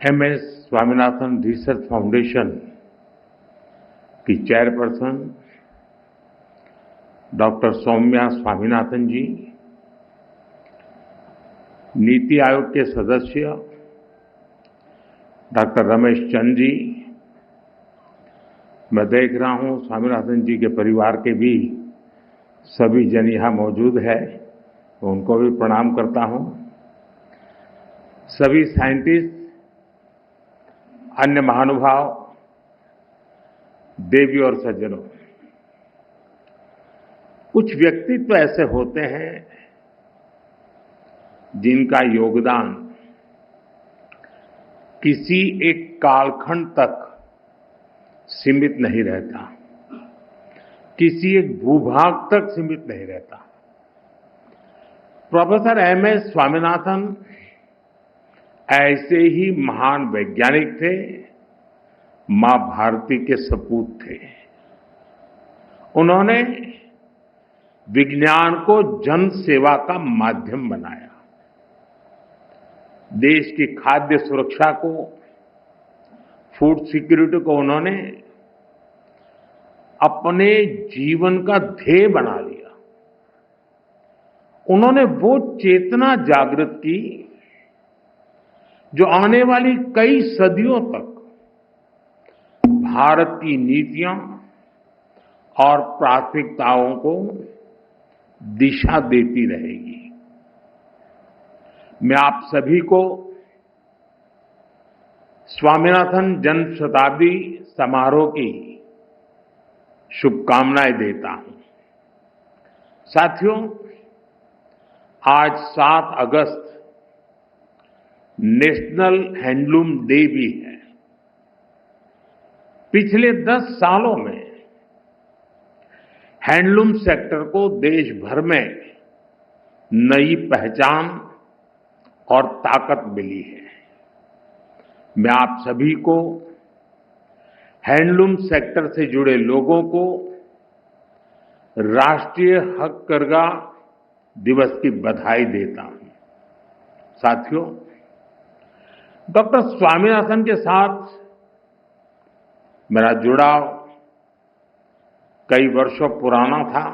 MS Swaminathan research foundation की chairperson doctor Soumya Swaminathan जी, नीति आयोग के सदस्य डॉक्टर रमेश चंद जी, मैं देख रहा हूं स्वामीनाथन जी के परिवार के भी सभी जन यहां मौजूद है, तो उनको भी प्रणाम करता हूं। सभी साइंटिस्ट, अन्य महानुभाव, देवी और सज्जनों, कुछ व्यक्तित्व ऐसे होते हैं जिनका योगदान किसी एक कालखंड तक सीमित नहीं रहता, किसी एक भूभाग तक सीमित नहीं रहता। प्रोफेसर एमएस स्वामीनाथन ऐसे ही महान वैज्ञानिक थे, मां भारती के सपूत थे। उन्होंने विज्ञान को जन सेवा का माध्यम बनाया, देश की खाद्य सुरक्षा को, फूड सिक्योरिटी को उन्होंने अपने जीवन का ध्येय बना लिया। उन्होंने वो चेतना जागृत की जो आने वाली कई सदियों तक भारत की नीतियां और प्राथमिकताओं को दिशा देती रहेगी। मैं आप सभी को स्वामीनाथन जन्म शताब्दी समारोह की शुभकामनाएं देता हूं। साथियों, आज 7 अगस्त नेशनल हैंडलूम डे भी है। पिछले 10 सालों में हैंडलूम सेक्टर को देश भर में नई पहचान और ताकत मिली है। मैं आप सभी को हैंडलूम सेक्टर से जुड़े लोगों को राष्ट्रीय हथकरघा दिवस की बधाई देता हूं। साथियों, डॉक्टर स्वामीनाथन के साथ मेरा जुड़ाव कई वर्षों पुराना था।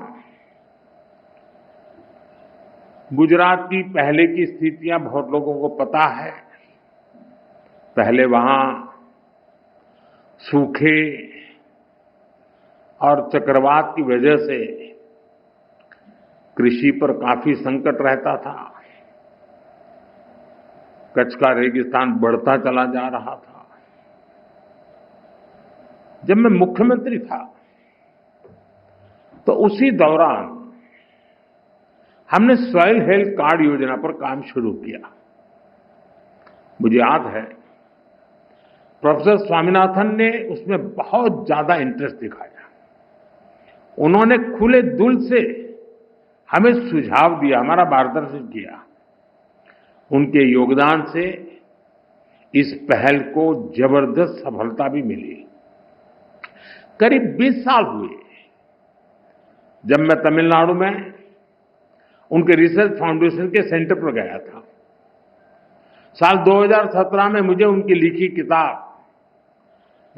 गुजरात की पहले की स्थितियां बहुत लोगों को पता है। पहले वहां सूखे और चक्रवात की वजह से कृषि पर काफी संकट रहता था। कच्छ का रेगिस्तान बढ़ता चला जा रहा था। जब मैं मुख्यमंत्री था तो उसी दौरान हमने सॉइल हेल्थ कार्ड योजना पर काम शुरू किया। मुझे याद है प्रोफेसर स्वामीनाथन ने उसमें बहुत ज्यादा इंटरेस्ट दिखाया। उन्होंने खुले दिल से हमें सुझाव दिया, हमारा मार्गदर्शन किया। उनके योगदान से इस पहल को जबरदस्त सफलता भी मिली। करीब 20 साल हुए जब मैं तमिलनाडु में उनके रिसर्च फाउंडेशन के सेंटर पर गया था। साल 2017 में मुझे उनकी लिखी किताब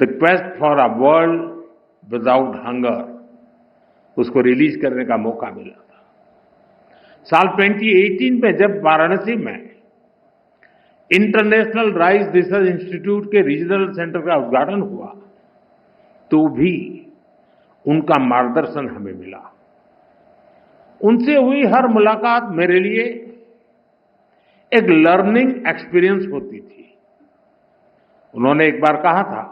the quest for a world without hunger उसको रिलीज करने का मौका मिला था। साल 2018 में जब वाराणसी में इंटरनेशनल राइस रिसर्च इंस्टीट्यूट के रीजनल सेंटर का उद्घाटन हुआ तो भी उनका मार्गदर्शन हमें मिला। उनसे हुई हर मुलाकात मेरे लिए एक लर्निंग एक्सपीरियंस होती थी। उन्होंने एक बार कहा था,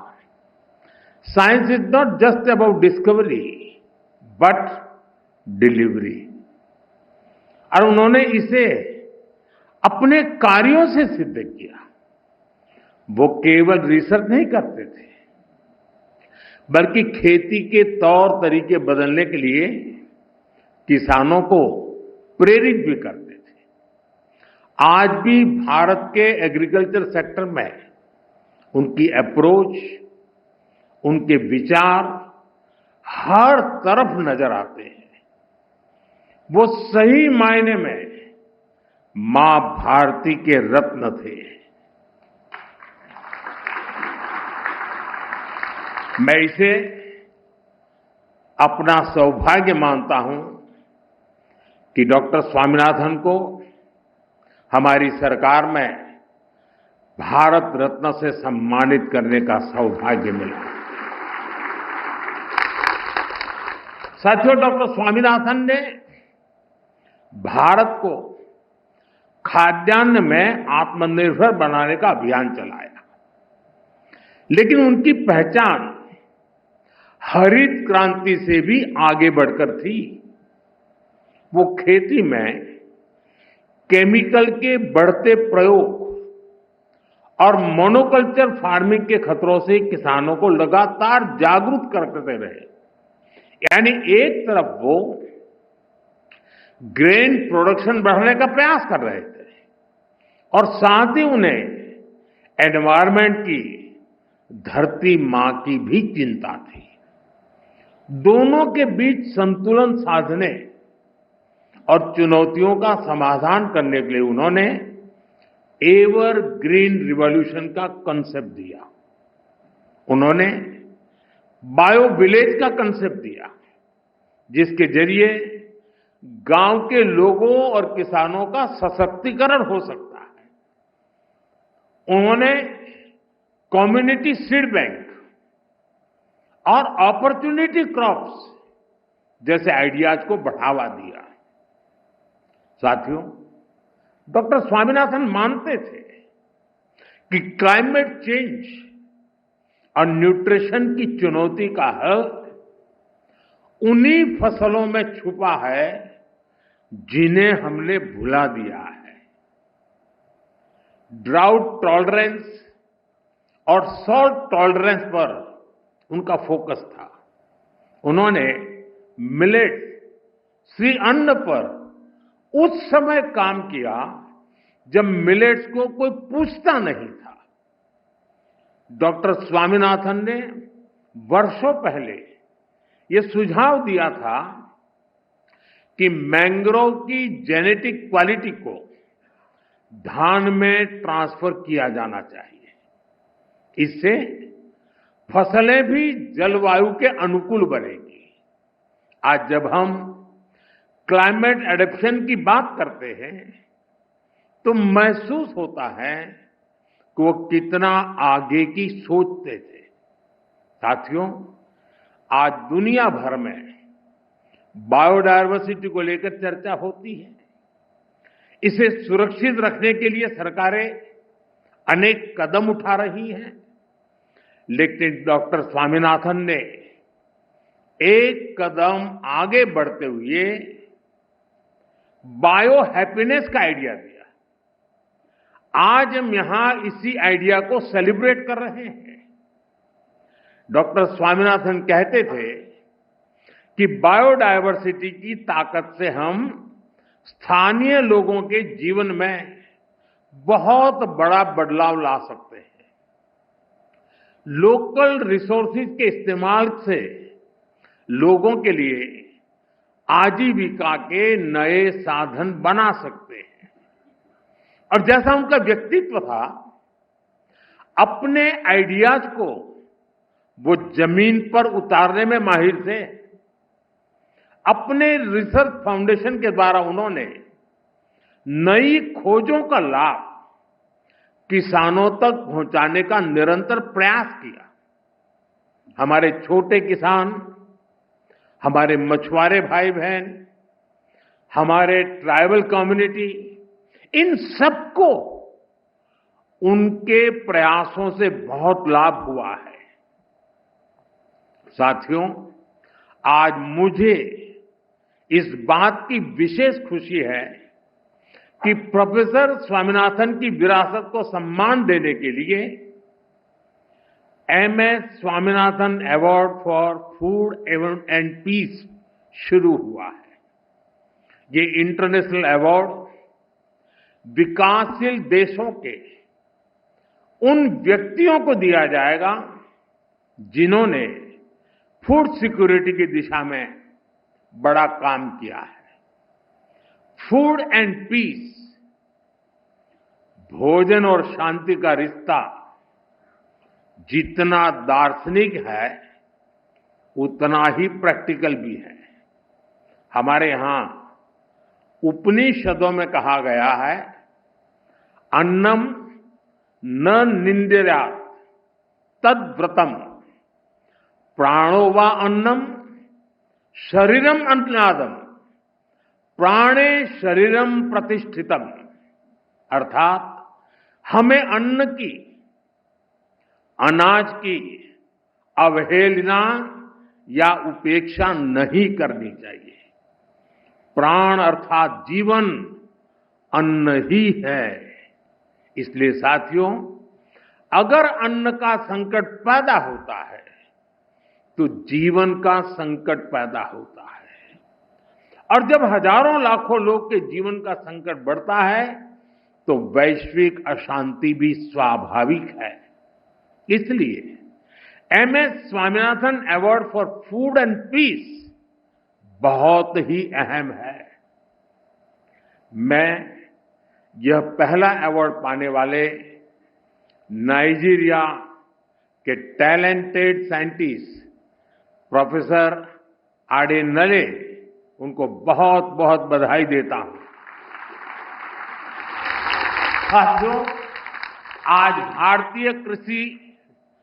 science is not just about discovery but delivery. और उन्होंने इसे अपने कार्यों से सिद्ध किया। वो केवल रिसर्च नहीं करते थे, बल्कि खेती के तौर तरीके बदलने के लिए किसानों को प्रेरित भी करते थे। आज भी भारत के एग्रीकल्चर सेक्टर में उनकी अप्रोच, उनके विचार हर तरफ नजर आते हैं। वो सही मायने में मां भारती के रत्न थे। मैं इसे अपना सौभाग्य मानता हूं कि डॉक्टर स्वामीनाथन को हमारी सरकार में भारत रत्न से सम्मानित करने का सौभाग्य मिला। साथियों, डॉक्टर स्वामीनाथन ने भारत को खाद्यान्न में आत्मनिर्भर बनाने का अभियान चलाया, लेकिन उनकी पहचान हरित क्रांति से भी आगे बढ़कर थी। वो खेती में केमिकल के बढ़ते प्रयोग और मोनोकल्चर फार्मिंग के खतरों से किसानों को लगातार जागरूक करते रहे। यानी एक तरफ वो ग्रेन प्रोडक्शन बढ़ाने का प्रयास कर रहे थे और साथ ही उन्हें एनवायरमेंट की, धरती मां की भी चिंता थी। दोनों के बीच संतुलन साधने और चुनौतियों का समाधान करने के लिए उन्होंने एवर ग्रीन रिवॉल्यूशन का कंसेप्ट दिया। उन्होंने बायो विलेज का कंसेप्ट दिया, जिसके जरिए गांव के लोगों और किसानों का सशक्तिकरण हो सकता है। उन्होंने कम्युनिटी सीड बैंक और अपॉर्चुनिटी क्रॉप्स जैसे आइडियाज को बढ़ावा दिया। साथियों, डॉक्टर स्वामीनाथन मानते थे कि क्लाइमेट चेंज और न्यूट्रिशन की चुनौती का हल उन्हीं फसलों में छुपा है जिन्हें हमने भुला दिया है। ड्राउट टॉलरेंस और सॉल्ट टॉलरेंस पर उनका फोकस था। उन्होंने मिलेट, श्री अन्न पर उस समय काम किया जब मिलेट्स को कोई पूछता नहीं था। डॉक्टर स्वामीनाथन ने वर्षों पहले ये सुझाव दिया था कि मैंग्रोव की जेनेटिक क्वालिटी को धान में ट्रांसफर किया जाना चाहिए। इससे फसलें भी जलवायु के अनुकूल बनेगी। आज जब हम क्लाइमेट एडेप्शन की बात करते हैं तो महसूस होता है कि वो कितना आगे की सोचते थे। साथियों, आज दुनिया भर में बायोडायवर्सिटी को लेकर चर्चा होती है। इसे सुरक्षित रखने के लिए सरकारें अनेक कदम उठा रही हैं, लेकिन डॉक्टर स्वामीनाथन ने एक कदम आगे बढ़ते हुए बायो हैप्पीनेस का आइडिया दिया। आज हम यहां इसी आइडिया को सेलिब्रेट कर रहे हैं। डॉक्टर स्वामीनाथन कहते थे कि बायोडायवर्सिटी की ताकत से हम स्थानीय लोगों के जीवन में बहुत बड़ा बदलाव ला सकते हैं। लोकल रिसोर्सेज के इस्तेमाल से लोगों के लिए आजीविका के नए साधन बना सकते हैं। और जैसा उनका व्यक्तित्व था, अपने आइडियाज को वो जमीन पर उतारने में माहिर थे। अपने रिसर्च फाउंडेशन के द्वारा उन्होंने नई खोजों का लाभ किसानों तक पहुंचाने का निरंतर प्रयास किया। हमारे छोटे किसान, हमारे मछुआरे भाई बहन, हमारे ट्राइबल कम्युनिटी, इन सबको उनके प्रयासों से बहुत लाभ हुआ है। साथियों, आज मुझे इस बात की विशेष खुशी है कि प्रोफेसर स्वामीनाथन की विरासत को सम्मान देने के लिए MS Swaminathan award for food and peace शुरू हुआ है। ये इंटरनेशनल अवार्ड विकासशील देशों के उन व्यक्तियों को दिया जाएगा जिन्होंने फूड सिक्योरिटी की दिशा में बड़ा काम किया है। फूड एंड पीस, भोजन और शांति का रिश्ता जितना दार्शनिक है, उतना ही प्रैक्टिकल भी है। हमारे यहां उपनिषदों में कहा गया है, अन्नम न निंद्यात् तद व्रतम, प्राणो वा अन्नम शरीरम अन्नादम, प्राणे शरीरम प्रतिष्ठितम। अर्थात हमें अन्न की, अनाज की अवहेलना या उपेक्षा नहीं करनी चाहिए। प्राण अर्थात जीवन अन्न ही है। इसलिए साथियों, अगर अन्न का संकट पैदा होता है तो जीवन का संकट पैदा होता है, और जब हजारों लाखों लोग के जीवन का संकट बढ़ता है तो वैश्विक अशांति भी स्वाभाविक है। इसलिए MS Swaminathan award for food and peace बहुत ही अहम है। मैं यह पहला अवार्ड पाने वाले नाइजीरिया के टैलेंटेड साइंटिस्ट प्रोफेसर आडेनले, उनको बहुत बहुत बधाई देता हूं। साथियों, आज भारतीय कृषि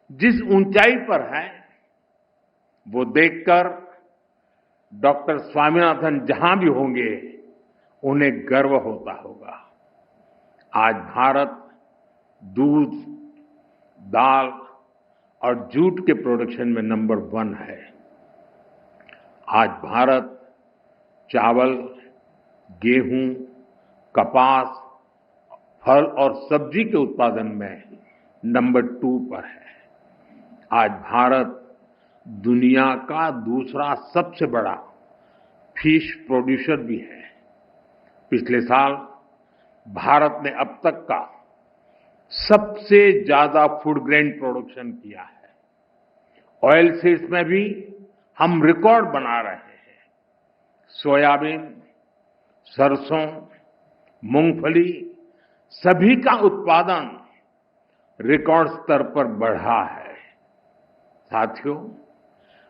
जिस ऊंचाई पर है वो देखकर डॉक्टर स्वामीनाथन जहां भी होंगे उन्हें गर्व होता होगा। आज भारत दूध, दाल और जूट के प्रोडक्शन में नंबर 1 है। आज भारत चावल, गेहूं, कपास, फल और सब्जी के उत्पादन में नंबर 2 पर है। आज भारत दुनिया का दूसरा सबसे बड़ा फिश प्रोड्यूसर भी है। पिछले साल भारत ने अब तक का सबसे ज्यादा फूड ग्रेन प्रोडक्शन किया है। ऑयल सीड्स में भी हम रिकॉर्ड बना रहे हैं। सोयाबीन, सरसों, मूंगफली सभी का उत्पादन रिकॉर्ड स्तर पर बढ़ा है। साथियों,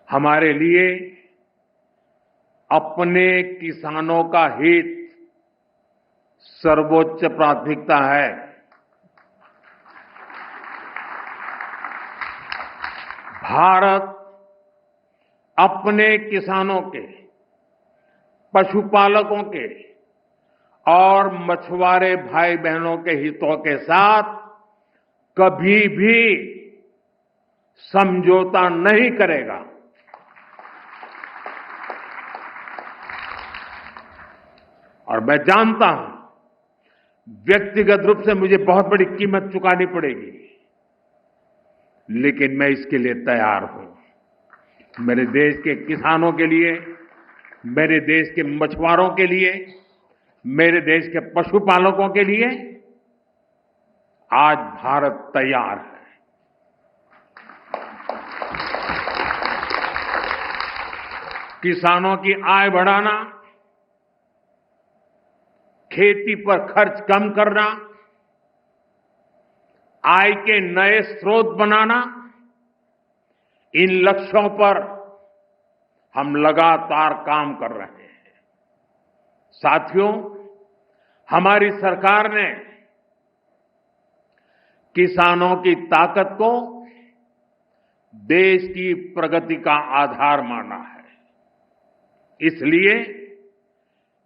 हमारे लिए अपने किसानों का हित सर्वोच्च प्राथमिकता है। भारत अपने किसानों के, पशुपालकों के और मछुआरे भाई बहनों के हितों के साथ कभी भी समझौता नहीं करेगा। और मैं जानता हूं व्यक्तिगत रूप से मुझे बहुत बड़ी कीमत चुकानी पड़ेगी, लेकिन मैं इसके लिए तैयार हूं। मेरे देश के किसानों के लिए, मेरे देश के मछुआरों के लिए, मेरे देश के पशुपालकों के लिए आज भारत तैयार है। किसानों की आय बढ़ाना, खेती पर खर्च कम करना, आय के नए स्रोत बनाना, इन लक्ष्यों पर हम लगातार काम कर रहे हैं। साथियों, हमारी सरकार ने किसानों की ताकत को देश की प्रगति का आधार माना है। इसलिए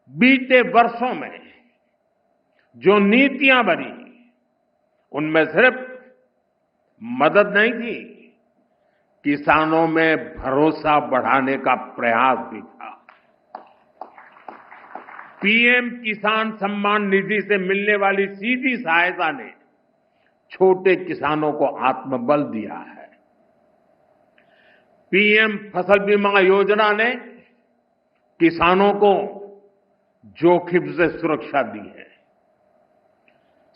बीते वर्षों में जो नीतियां बनी, उनमें सिर्फ मदद नहीं थी, किसानों में भरोसा बढ़ाने का प्रयास भी था। पीएम किसान सम्मान निधि से मिलने वाली सीधी सहायता ने छोटे किसानों को आत्मबल दिया है। पीएम फसल बीमा योजना ने किसानों को जोखिम से सुरक्षा दी है।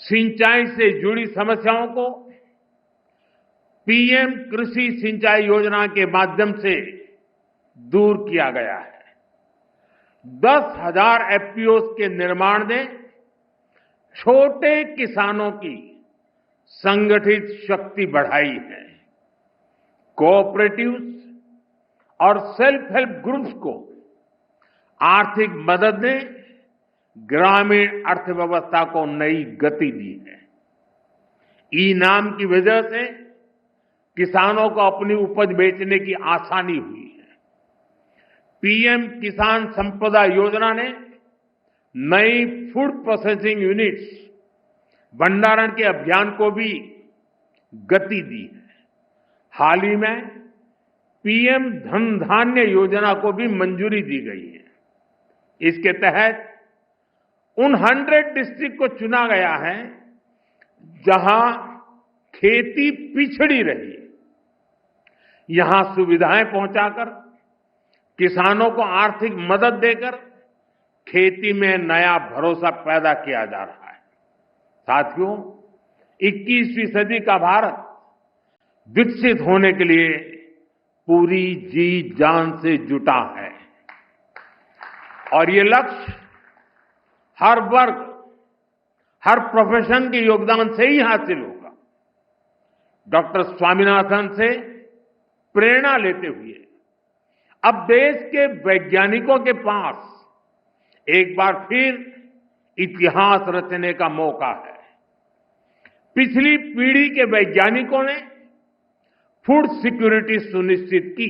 सिंचाई से जुड़ी समस्याओं को पीएम कृषि सिंचाई योजना के माध्यम से दूर किया गया है। 10,000 एफपीओ के निर्माण ने छोटे किसानों की संगठित शक्ति बढ़ाई है। कोऑपरेटिव्स और सेल्फ हेल्प ग्रुप्स को आर्थिक मदद ने ग्रामीण अर्थव्यवस्था को नई गति दी है। ई-नाम की वजह से किसानों को अपनी उपज बेचने की आसानी हुई है। पीएम किसान संपदा योजना ने नई फूड प्रोसेसिंग यूनिट्स भंडारण के अभियान को भी गति दी है। हाल ही में पीएम धन धान्य योजना को भी मंजूरी दी गई है। इसके तहत उन 100 डिस्ट्रिक्ट को चुना गया है जहां खेती पिछड़ी रही। यहां सुविधाएं पहुंचाकर किसानों को आर्थिक मदद देकर खेती में नया भरोसा पैदा किया जा रहा है। साथियों, 21वीं सदी का भारत विकसित होने के लिए पूरी जी जान से जुटा है और ये लक्ष्य हर वर्ग, हर प्रोफेशन के योगदान से ही हासिल होगा। डॉक्टर स्वामीनाथन से प्रेरणा लेते हुए अब देश के वैज्ञानिकों के पास एक बार फिर इतिहास रचने का मौका है। पिछली पीढ़ी के वैज्ञानिकों ने फूड सिक्योरिटी सुनिश्चित की।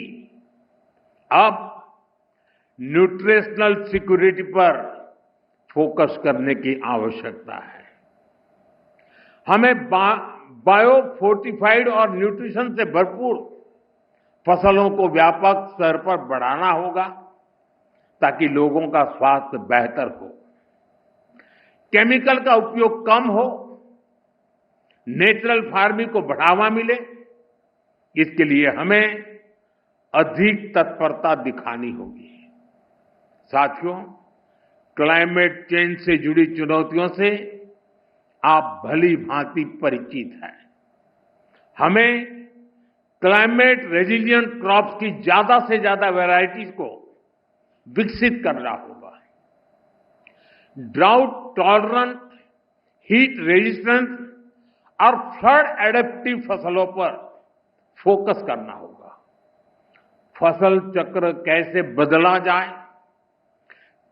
अब न्यूट्रिशनल सिक्योरिटी पर फोकस करने की आवश्यकता है। हमें बायो फोर्टिफाइड और न्यूट्रिशन से भरपूर फसलों को व्यापक स्तर पर बढ़ाना होगा ताकि लोगों का स्वास्थ्य बेहतर हो, केमिकल का उपयोग कम हो, नेचुरल फार्मिंग को बढ़ावा मिले। इसके लिए हमें अधिक तत्परता दिखानी होगी। साथियों, क्लाइमेट चेंज से जुड़ी चुनौतियों से आप भली भांति परिचित हैं। हमें क्लाइमेट रेजिलिएंट क्रॉप्स की ज्यादा से ज्यादा वैरायटीज को विकसित करना होगा। ड्राउट टॉलरेंट, हीट रेजिस्टेंट और फ्लड एडेप्टिव फसलों पर फोकस करना होगा। फसल चक्र कैसे बदला जाए,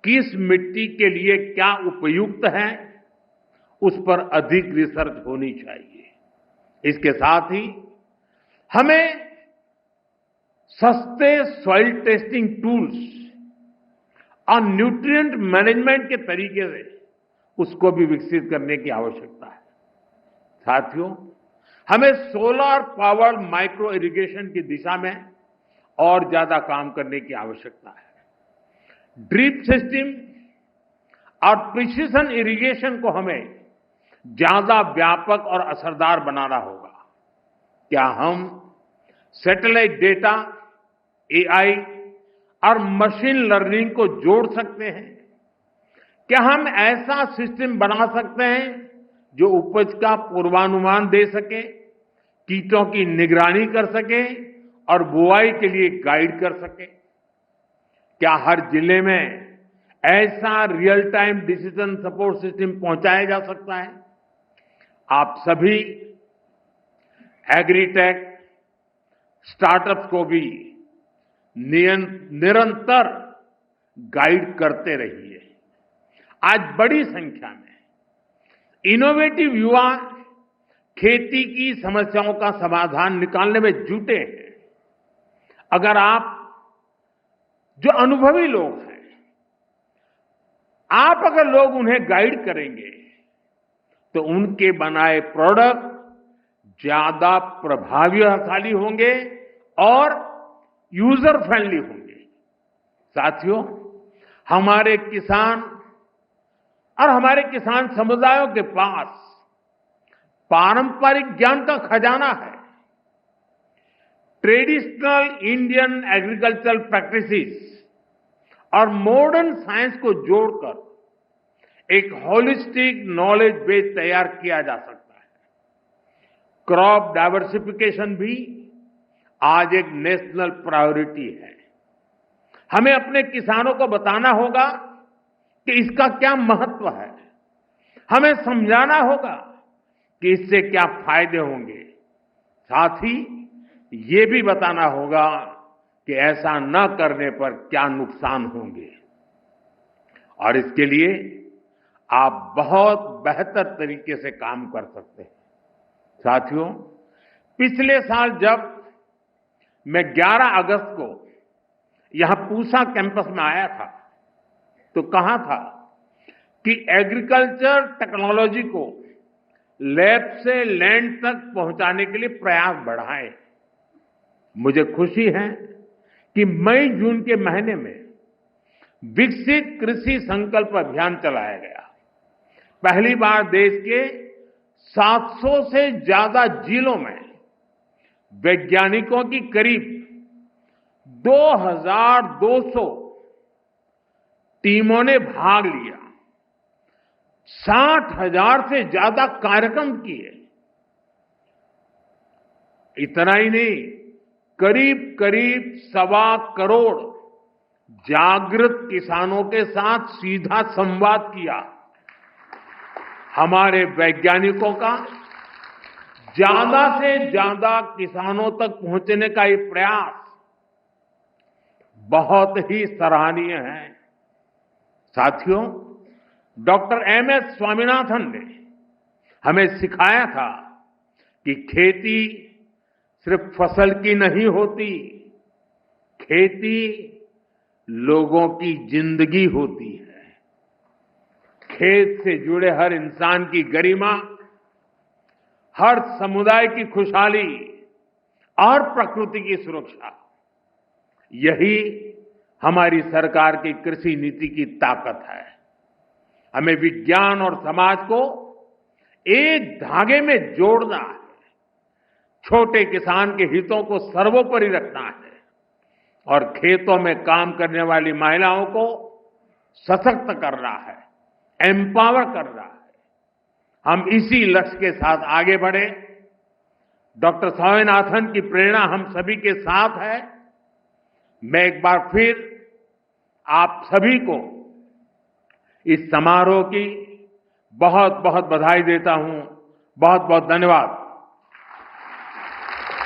किस मिट्टी के लिए क्या उपयुक्त है, उस पर अधिक रिसर्च होनी चाहिए। इसके साथ ही हमें सस्ते सॉइल टेस्टिंग टूल्स और न्यूट्रिएंट मैनेजमेंट के तरीके से उसको भी विकसित करने की आवश्यकता है। साथियों, हमें सोलर पावर्ड माइक्रो इरिगेशन की दिशा में और ज्यादा काम करने की आवश्यकता है। ड्रिप सिस्टम और प्रिसिशन इरिगेशन को हमें ज्यादा व्यापक और असरदार बनाना होगा। क्या हम सैटेलाइट डेटा, एआई और मशीन लर्निंग को जोड़ सकते हैं? क्या हम ऐसा सिस्टम बना सकते हैं जो उपज का पूर्वानुमान दे सके, कीटों की निगरानी कर सके और बुआई के लिए गाइड कर सके? क्या हर जिले में ऐसा real time decision support system पहुंचाया जा सकता है? आप सभी एग्रीटेक स्टार्टअप्स को भी निरंतर गाइड करते रहिए। आज बड़ी संख्या में इनोवेटिव युवा खेती की समस्याओं का समाधान निकालने में जुटे हैं। अगर आप जो अनुभवी लोग हैं, आप अगर लोग उन्हें गाइड करेंगे तो उनके बनाए प्रोडक्ट ज्यादा प्रभावशाली होंगे और यूजर फ्रेंडली होंगे। साथियों, हमारे किसान और हमारे किसान समुदायों के पास पारंपरिक ज्ञान का खजाना है। ट्रेडिशनल इंडियन एग्रीकल्चरल प्रैक्टिसेस और मॉडर्न साइंस को जोड़कर एक होलिस्टिक नॉलेज बेस तैयार किया जा सकता है। क्रॉप डाइवर्सिफिकेशन भी आज एक नेशनल प्रायोरिटी है। हमें अपने किसानों को बताना होगा कि इसका क्या महत्व है। हमें समझाना होगा कि इससे क्या फायदे होंगे। साथ ही ये भी बताना होगा कि ऐसा न करने पर क्या नुकसान होंगे और इसके लिए आप बहुत बेहतर तरीके से काम कर सकते हैं। साथियों, पिछले साल जब मैं 11 अगस्त को यहां पूसा कैंपस में आया था तो कहा था कि एग्रीकल्चर टेक्नोलॉजी को लैब से लैंड तक पहुंचाने के लिए प्रयास बढ़ाएं। मुझे खुशी है कि मई जून के महीने में विकसित कृषि संकल्प अभियान चलाया गया। पहली बार देश के 700 से ज्यादा जिलों में वैज्ञानिकों की करीब 2200 टीमों ने भाग लिया। 60,000 से ज्यादा कार्यक्रम किए। इतना ही नहीं, करीब करीब 1.25 करोड़ जागृत किसानों के साथ सीधा संवाद किया। हमारे वैज्ञानिकों का ज्यादा से ज्यादा किसानों तक पहुंचने का ये प्रयास बहुत ही सराहनीय है। साथियों, डॉक्टर एमएस स्वामीनाथन ने हमें सिखाया था कि खेती सिर्फ फसल की नहीं होती, खेती लोगों की जिंदगी होती है। खेत से जुड़े हर इंसान की गरिमा, हर समुदाय की खुशहाली और प्रकृति की सुरक्षा, यही हमारी सरकार की कृषि नीति की ताकत है। हमें विज्ञान और समाज को एक धागे में जोड़ना है। छोटे किसान के हितों को सर्वोपरि रखना है और खेतों में काम करने वाली महिलाओं को सशक्त करना है, एम्पावर करना है। हम इसी लक्ष्य के साथ आगे बढ़े। डॉक्टर स्वामीनाथन की प्रेरणा हम सभी के साथ है। मैं एक बार फिर आप सभी को इस समारोह की बहुत बहुत बधाई देता हूं। बहुत बहुत धन्यवाद।